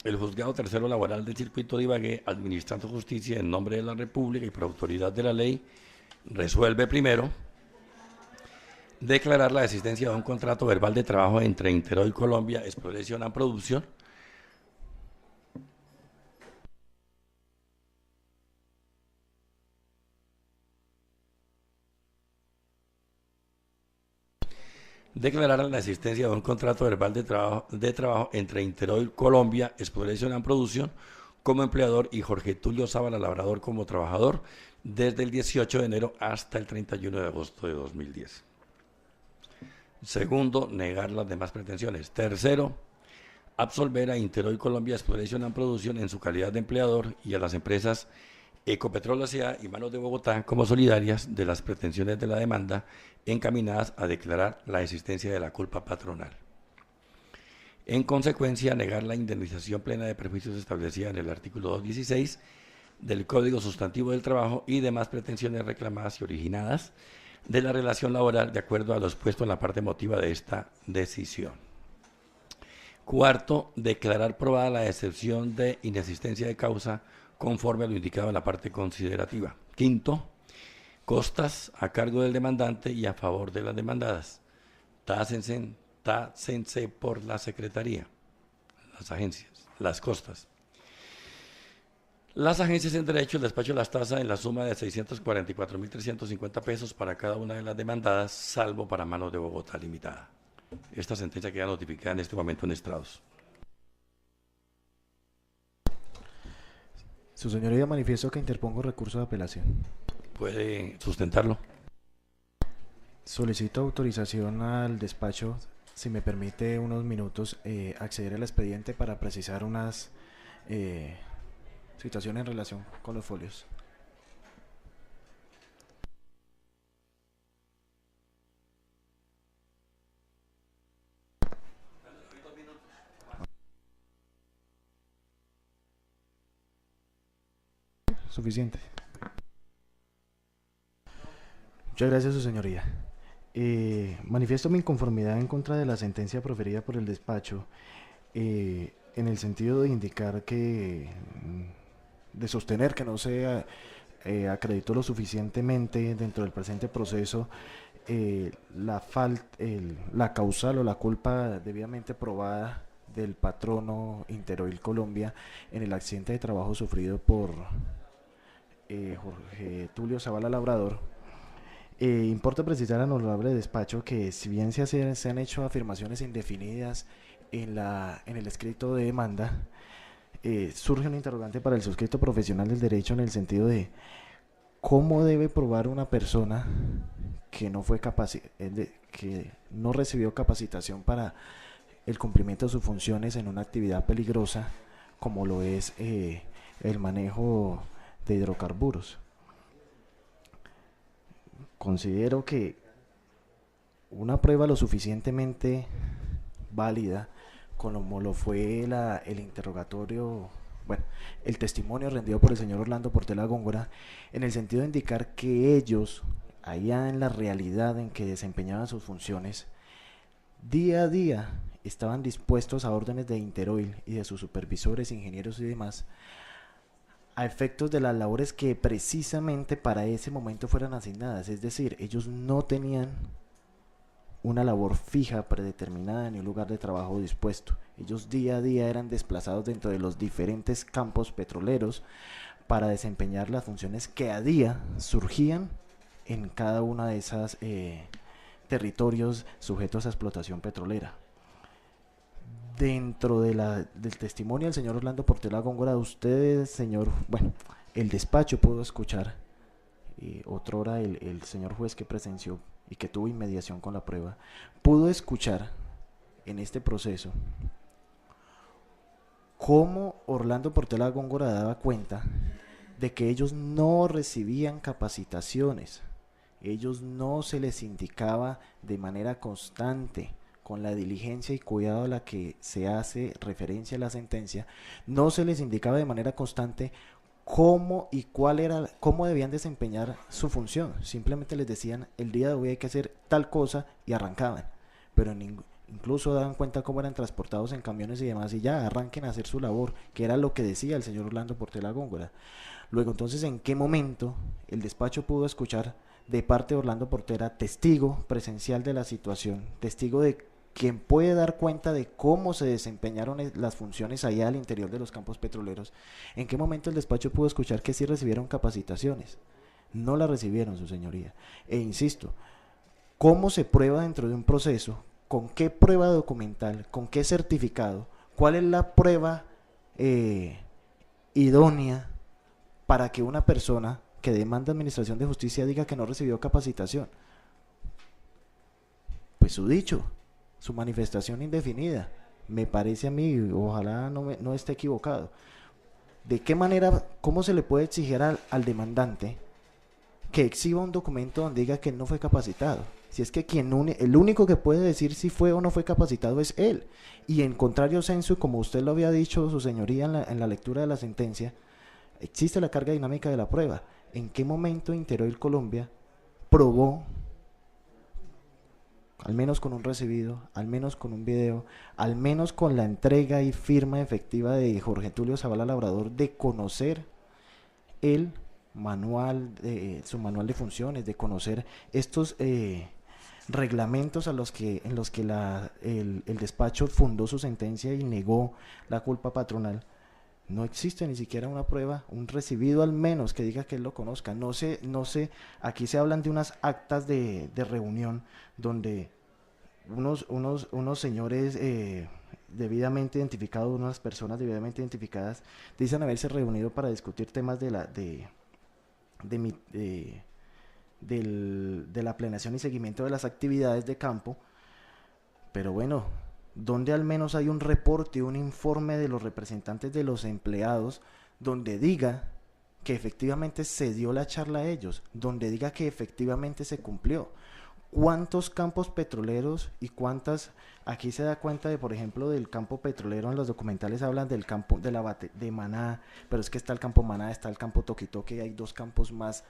el Juzgado Tercero Laboral del Circuito de Ibagué, administrando justicia en nombre de la República y por autoridad de la ley, resuelve primero declarar la existencia de un contrato verbal de trabajo entre Interoil Colombia Exploration and Production entre Interoil Colombia Exploration and Production como empleador y Jorge Tulio Sábala Labrador como trabajador desde el 18 de enero hasta el 31 de agosto de 2010. Segundo, negar las demás pretensiones. Tercero, absolver a Interoil Colombia Exploration and Production en su calidad de empleador y a las empresas Ecopetrol S.A. y Manos de Bogotá como solidarias de las pretensiones de la demanda encaminadas a declarar la existencia de la culpa patronal. En consecuencia, negar la indemnización plena de perjuicios establecida en el artículo 216 del Código Sustantivo del Trabajo y demás pretensiones reclamadas y originadas de la relación laboral de acuerdo a lo expuesto en la parte motiva de esta decisión. Cuarto, declarar probada la excepción de inexistencia de causa conforme a lo indicado en la parte considerativa. Quinto, costas a cargo del demandante y a favor de las demandadas. Tácense por la Secretaría, las agencias, las costas. Las agencias en derecho, el despacho las tasa en la suma de 644.350 pesos para cada una de las demandadas, salvo para Manos de Bogotá Limitada. Esta sentencia queda notificada en este momento en estrados. Su señoría, manifiesto que interpongo recurso de apelación. ¿Puede sustentarlo? Solicito autorización al despacho, si me permite unos minutos, acceder al expediente para precisar unas situaciones en relación con los folios. Suficiente. Muchas gracias, su señoría. Manifiesto mi inconformidad en contra de la sentencia proferida por el despacho, en el sentido de indicar que, de sostener que no se acreditó lo suficientemente dentro del presente proceso la causal o la culpa debidamente probada del patrono Interoil Colombia en el accidente de trabajo sufrido por Jorge Tulio Zavala Labrador. Importa precisar al honorable despacho que, si bien se han hecho afirmaciones indefinidas en el escrito de demanda, surge un interrogante para el suscrito profesional del derecho, en el sentido de cómo debe probar una persona que que no recibió capacitación para el cumplimiento de sus funciones en una actividad peligrosa como lo es el manejo de hidrocarburos. Considero que una prueba lo suficientemente válida, como lo fue el interrogatorio, bueno, el testimonio rendido por el señor Orlando Portela Góngora, en el sentido de indicar que ellos, allá en la realidad en que desempeñaban sus funciones, día a día estaban dispuestos a órdenes de Interoil y de sus supervisores, ingenieros y demás, a efectos de las labores que precisamente para ese momento fueran asignadas. Es decir, ellos no tenían una labor fija, predeterminada, ni un lugar de trabajo dispuesto. Ellos día a día eran desplazados dentro de los diferentes campos petroleros para desempeñar las funciones que a día surgían en cada una de esas territorios sujetos a explotación petrolera. Dentro del testimonio del señor Orlando Portela Góngora, el despacho pudo escuchar, otrora el señor juez que presenció y que tuvo inmediación con la prueba, pudo escuchar en este proceso cómo Orlando Portela Góngora daba cuenta de que ellos no recibían capacitaciones, ellos no se les indicaba de manera constante, con la diligencia y cuidado a la que se hace referencia a la sentencia, no se les indicaba de manera constante cómo y cómo debían desempeñar su función. Simplemente les decían, el día de hoy hay que hacer tal cosa, y arrancaban, pero incluso daban cuenta cómo eran transportados en camiones y demás, y ya arranquen a hacer su labor, que era lo que decía el señor Orlando Portela Góngora. Luego, entonces, ¿en qué momento el despacho pudo escuchar de parte de Orlando Portela, testigo presencial de la situación, testigo de quien puede dar cuenta de cómo se desempeñaron las funciones allá al interior de los campos petroleros? ¿En qué momento el despacho pudo escuchar que sí recibieron capacitaciones? No la recibieron, su señoría. E insisto, ¿cómo se prueba dentro de un proceso? ¿Con qué prueba documental? ¿Con qué certificado? ¿Cuál es la prueba idónea para que una persona que demanda administración de justicia diga que no recibió capacitación? Pues su dicho, su manifestación indefinida, me parece a mí, ojalá no esté equivocado. ¿De qué manera, cómo se le puede exigir al demandante que exhiba un documento donde diga que no fue capacitado? Si es que el único que puede decir si fue o no fue capacitado es él. Y en contrario sensu, como usted lo había dicho, su señoría, en la lectura de la sentencia, existe la carga dinámica de la prueba. ¿En qué momento Interoil Colombia probó, al menos con un recibido, al menos con un video, al menos con la entrega y firma efectiva de Jorge Tulio Zavala Labrador, de conocer el manual, su manual de funciones, de conocer estos reglamentos en los que el despacho fundó su sentencia y negó la culpa patronal? No existe ni siquiera una prueba, un recibido al menos que diga que él lo conozca. No sé, aquí se hablan de unas actas de reunión donde unos señores debidamente identificados, unas personas debidamente identificadas, dicen haberse reunido para discutir temas de la planeación y seguimiento de las actividades de campo, pero bueno, donde al menos hay un reporte, un informe de los representantes de los empleados, donde diga que efectivamente se dio la charla a ellos, donde diga que efectivamente se cumplió. ¿Cuántos campos petroleros y cuántas, aquí se da cuenta de, por ejemplo, del campo petrolero, en los documentales hablan del campo de Maná, pero es que está el campo Maná, está el campo Toquitoque, y hay 2 campos más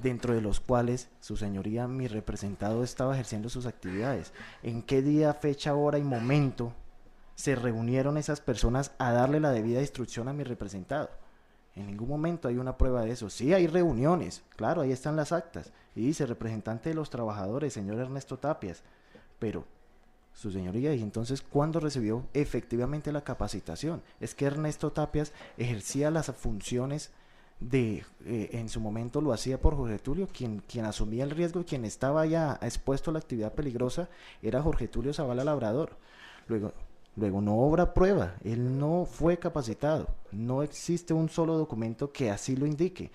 dentro de los cuales su señoría, mi representado, estaba ejerciendo sus actividades? ¿En qué día, fecha, hora y momento se reunieron esas personas a darle la debida instrucción a mi representado? En ningún momento hay una prueba de eso. Sí hay reuniones, claro, ahí están las actas, y dice representante de los trabajadores, señor Ernesto Tapias, pero su señoría, y entonces ¿cuándo recibió efectivamente la capacitación? Es que Ernesto Tapias ejercía las funciones en su momento lo hacía por Jorge Tulio, quien asumía el riesgo y quien estaba ya expuesto a la actividad peligrosa era Jorge Tulio Zavala Labrador. Luego no obra prueba, él no fue capacitado, no existe un solo documento que así lo indique.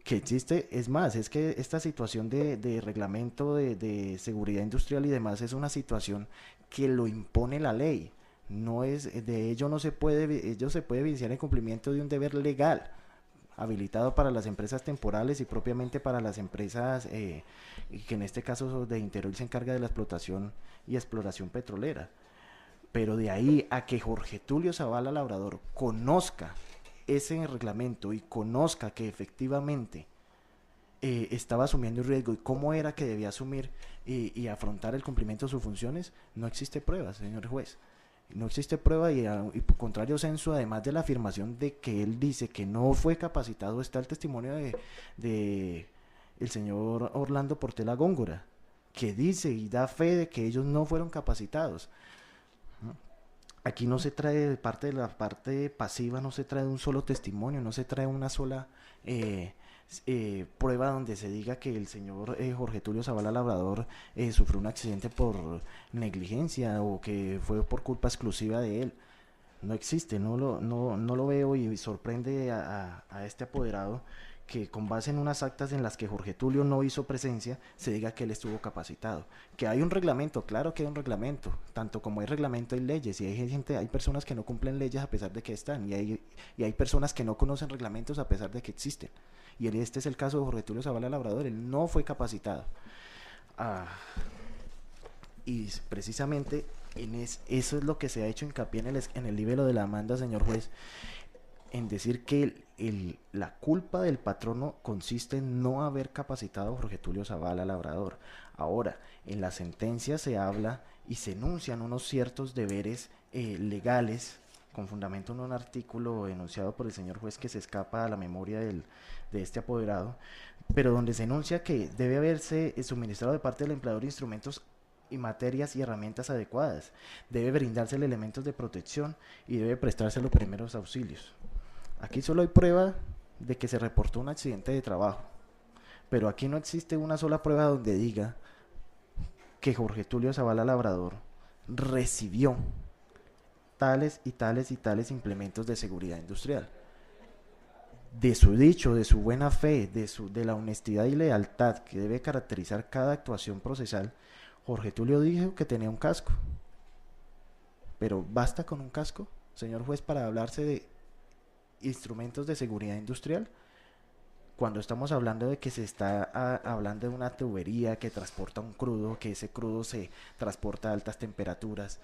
Que existe, es más, es que esta situación de reglamento de seguridad industrial y demás es una situación que lo impone la ley. No es, de ello ello se puede evidenciar en cumplimiento de un deber legal habilitado para las empresas temporales y propiamente para las empresas que en este caso de Interol se encarga de la explotación y exploración petrolera. Pero de ahí a que Jorge Tulio Zavala Labrador conozca ese reglamento y conozca que efectivamente estaba asumiendo el riesgo y cómo era que debía asumir y afrontar el cumplimiento de sus funciones, no existe prueba, señor juez. No existe prueba y por contrario censo, además de la afirmación de que él dice que no fue capacitado, está el testimonio de el señor Orlando Portela Góngora, que dice y da fe de que ellos no fueron capacitados. Aquí no se trae de la parte pasiva, no se trae un solo testimonio, no se trae una sola prueba donde se diga que el señor Jorge Tulio Zavala Labrador sufrió un accidente por negligencia o que fue por culpa exclusiva de él. No existe, no lo veo, y sorprende a este apoderado que con base en unas actas en las que Jorge Tulio no hizo presencia, se diga que él estuvo capacitado. Que hay un reglamento, claro que hay un reglamento, tanto como hay reglamento hay leyes, y hay personas que no cumplen leyes a pesar de que están, y hay personas que no conocen reglamentos a pesar de que existen. Y este es el caso de Jorge Tulio Zavala Labrador, él no fue capacitado. Y precisamente eso es lo que se ha hecho hincapié en el libelo de la demanda, señor juez, en decir que la culpa del patrono consiste en no haber capacitado a Jorge Tulio Zavala Labrador. Ahora, en la sentencia se habla y se enuncian unos ciertos deberes legales, con fundamento en un artículo enunciado por el señor juez que se escapa a la memoria de este apoderado, pero donde se enuncia que debe haberse suministrado de parte del empleador instrumentos y materias y herramientas adecuadas, debe brindársele elementos de protección y debe prestarse los primeros auxilios. Aquí solo hay prueba de que se reportó un accidente de trabajo, pero aquí no existe una sola prueba donde diga que Jorge Tulio Zavala Labrador recibió tales y tales y tales implementos de seguridad industrial. De su dicho, de su buena fe, de la honestidad y lealtad que debe caracterizar cada actuación procesal, Jorge Tulio dijo que tenía un casco. Pero ¿basta con un casco, señor juez, para hablarse de instrumentos de seguridad industrial? Cuando estamos hablando de que se está hablando de una tubería que transporta un crudo, que ese crudo se transporta a altas temperaturas,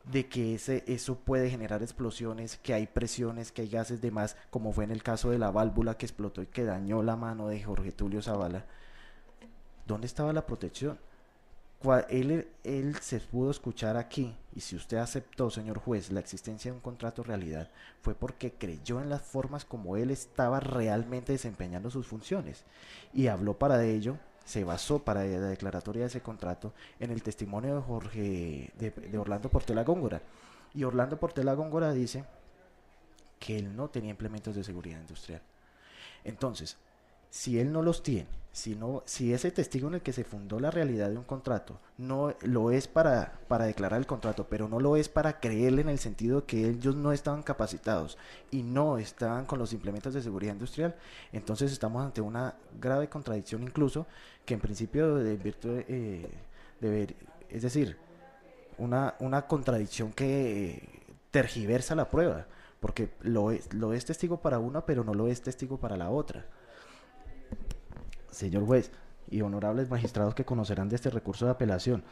de que eso puede generar explosiones, que hay presiones, que hay gases de más, como fue en el caso de la válvula que explotó y que dañó la mano de Jorge Tulio Zavala. ¿Dónde estaba la protección? Él se pudo escuchar aquí, y si usted aceptó, señor juez, la existencia de un contrato realidad, fue porque creyó en las formas como él estaba realmente desempeñando sus funciones, y habló para ello, se basó para la declaratoria de ese contrato en el testimonio de Orlando Portela Góngora. Y Orlando Portela Góngora dice que él no tenía implementos de seguridad industrial. Entonces, si él no los tiene, si ese testigo en el que se fundó la realidad de un contrato no lo es para declarar el contrato, pero no lo es para creerle en el sentido de que ellos no estaban capacitados y no estaban con los implementos de seguridad industrial, entonces estamos ante una grave contradicción, incluso que en principio es decir, una contradicción que tergiversa la prueba, porque lo es testigo para una, pero no lo es testigo para la otra. Señor juez y honorables magistrados que conocerán de este recurso de apelación,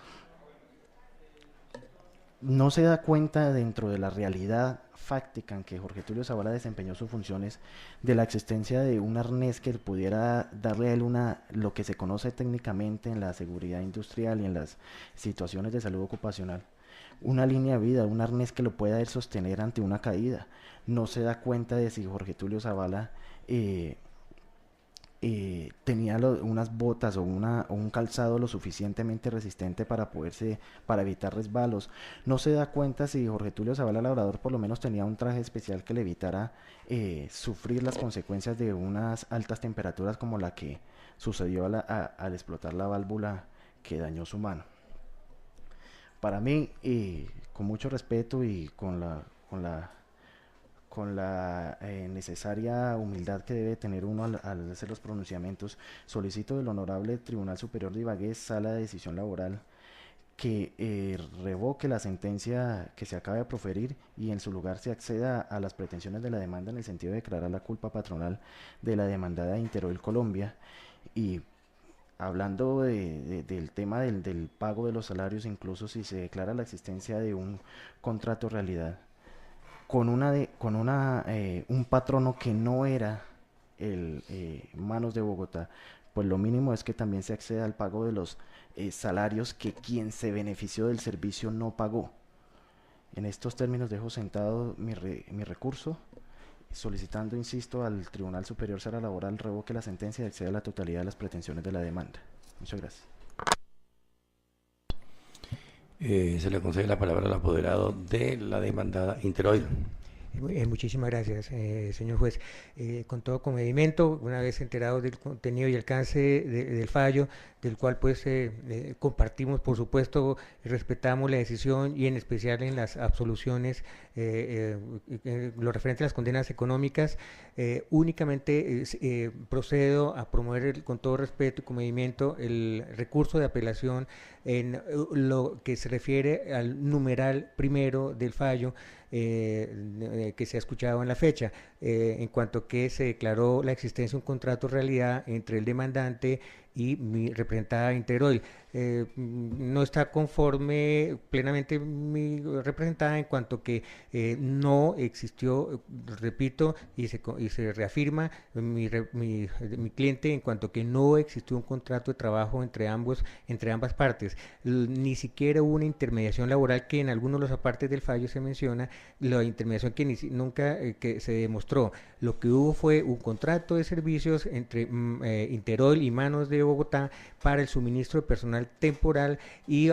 no se da cuenta dentro de la realidad fáctica en que Jorge Tulio Zavala desempeñó sus funciones de la existencia de un arnés que pudiera darle a él lo que se conoce técnicamente en la seguridad industrial y en las situaciones de salud ocupacional, una línea de vida, un arnés que lo pueda él sostener ante una caída. No se da cuenta de si Jorge Tulio Zavala tenía unas botas o un calzado lo suficientemente resistente para evitar resbalos. No se da cuenta si Jorge Tulio Zavala Labrador por lo menos tenía un traje especial que le evitara sufrir las consecuencias de unas altas temperaturas como la que sucedió al explotar la válvula que dañó su mano. Para mí, con mucho respeto y con la necesaria humildad que debe tener uno al hacer los pronunciamientos, solicito del Honorable Tribunal Superior de Ibagué, Sala de Decisión Laboral, que revoque la sentencia que se acaba de proferir y en su lugar se acceda a las pretensiones de la demanda en el sentido de declarar la culpa patronal de la demandada Interoil Colombia. Y hablando del tema del pago de los salarios, incluso si se declara la existencia de un contrato realidad, con un patrono que no era Manos de Bogotá, pues lo mínimo es que también se acceda al pago de los salarios que quien se benefició del servicio no pagó. En estos términos dejo sentado mi recurso, solicitando, insisto, al Tribunal Superior Sala Laboral revoque la sentencia y acceda a la totalidad de las pretensiones de la demanda. Muchas gracias. Se le concede la palabra al apoderado de la demandada Interoil. Muchísimas gracias, señor juez. Con todo comedimiento, una vez enterados del contenido y alcance del fallo, del cual pues compartimos, por supuesto, respetamos la decisión y en especial en las absoluciones, lo referente a las condenas económicas, únicamente procedo a promover con todo respeto y comedimiento el recurso de apelación en lo que se refiere al numeral primero del fallo, que se ha escuchado en la fecha, en cuanto que se declaró la existencia de un contrato realidad entre el demandante y mi representada Interoil. No está conforme plenamente mi representada en cuanto que no existió, repito, y se reafirma mi cliente en cuanto que no existió un contrato de trabajo entre ambas partes. Ni siquiera hubo una intermediación laboral, que en algunos de los apartes del fallo se menciona, la intermediación que nunca que se demostró. Lo que hubo fue un contrato de servicios entre Interoil y Manos de Bogotá para el suministro de personal temporal y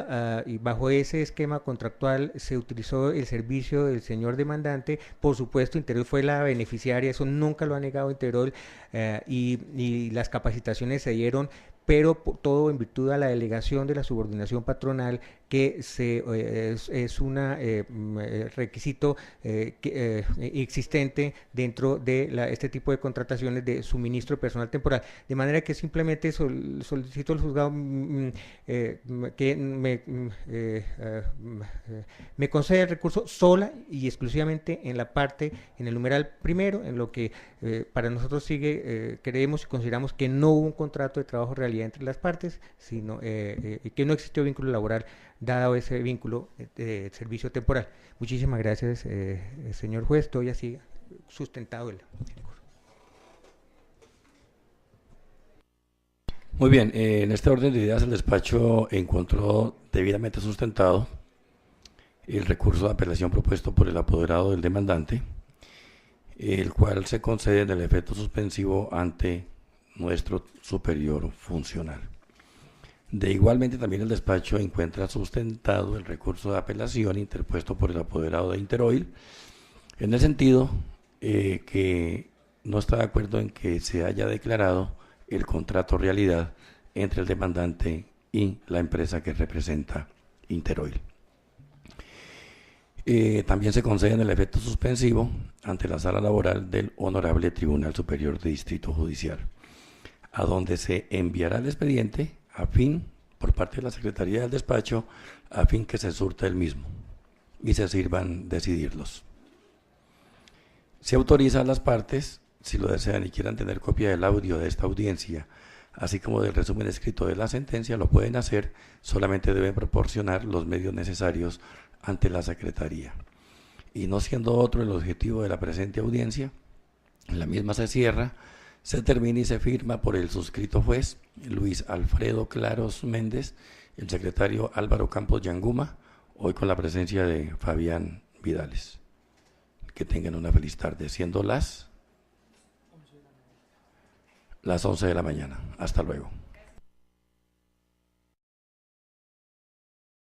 bajo ese esquema contractual se utilizó el servicio del señor demandante. Por supuesto, Interoil fue la beneficiaria, eso nunca lo ha negado Interoil, y las capacitaciones se dieron, pero todo en virtud de la delegación de la subordinación patronal, que es un requisito existente dentro de este tipo de contrataciones de suministro de personal temporal. De manera que simplemente solicito al juzgado que me conceda el recurso sola y exclusivamente en la parte, en el numeral primero, en lo que para nosotros creemos y consideramos que no hubo un contrato de trabajo realidad entre las partes, sino que no existió vínculo laboral dado ese vínculo de servicio temporal. Muchísimas gracias, señor juez. Estoy así sustentado el recurso. Muy bien, en este orden de ideas el despacho encontró debidamente sustentado el recurso de apelación propuesto por el apoderado del demandante, el cual se concede en el efecto suspensivo ante nuestro superior funcional. De igualmente también el despacho encuentra sustentado el recurso de apelación interpuesto por el apoderado de Interoil, en el sentido que no está de acuerdo en que se haya declarado el contrato realidad entre el demandante y la empresa que representa Interoil. También se concede el efecto suspensivo ante la sala laboral del Honorable Tribunal Superior de Distrito Judicial, a donde se enviará el expediente a fin, por parte de la Secretaría del Despacho, a fin que se surta el mismo y se sirvan decidirlos. Se autoriza a las partes, si lo desean y quieran tener copia del audio de esta audiencia, así como del resumen escrito de la sentencia, lo pueden hacer, solamente deben proporcionar los medios necesarios ante la Secretaría. Y no siendo otro el objetivo de la presente audiencia, la misma se cierra, se termina y se firma por el suscrito juez Luis Alfredo Claros Méndez, el secretario Álvaro Campos Yanguma, hoy con la presencia de Fabián Vidales. Que tengan una feliz tarde, siendo las 11 de la mañana. Hasta luego.